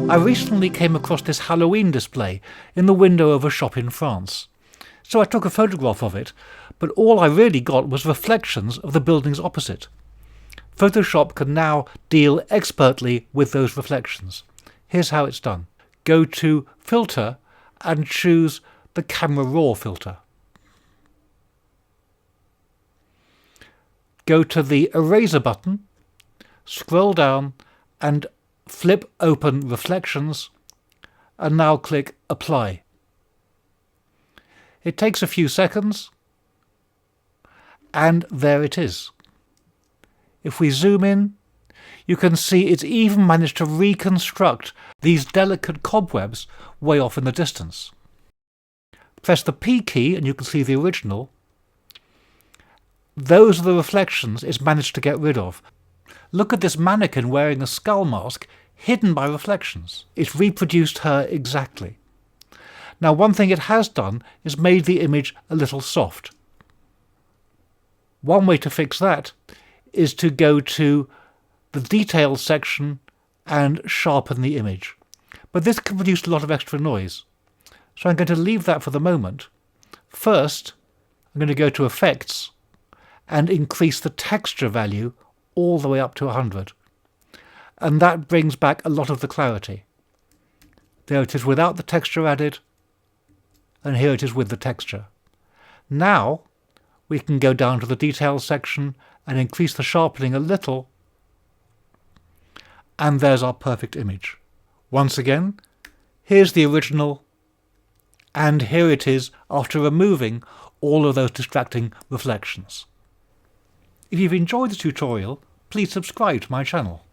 I recently came across this Halloween display in the window of a shop in France. So I took a photograph of it, but all I really got was reflections of the buildings opposite. Photoshop can now deal expertly with those reflections. Here's how it's done. Go to Filter and choose the Camera Raw filter. Go to the Eraser button, scroll down and flip open Reflections, and now click Apply. It takes a few seconds, and there it is. If we zoom in, you can see it's even managed to reconstruct these delicate cobwebs way off in the distance. Press the P key and you can see the original. Those are the reflections it's managed to get rid of. Look at this mannequin wearing a skull mask hidden by reflections. It's reproduced her exactly. Now, one thing it has done is made the image a little soft. One way to fix that is to go to the Details section and sharpen the image. But this can produce a lot of extra noise. So I'm going to leave that for the moment. First, I'm going to go to Effects and increase the texture value all the way up to 100. And that brings back a lot of the clarity. There it is without the texture added, and here it is with the texture. Now we can go down to the Details section and increase the sharpening a little, and there's our perfect image. Once again, here's the original, and here it is after removing all of those distracting reflections. If you've enjoyed the tutorial, please subscribe to my channel.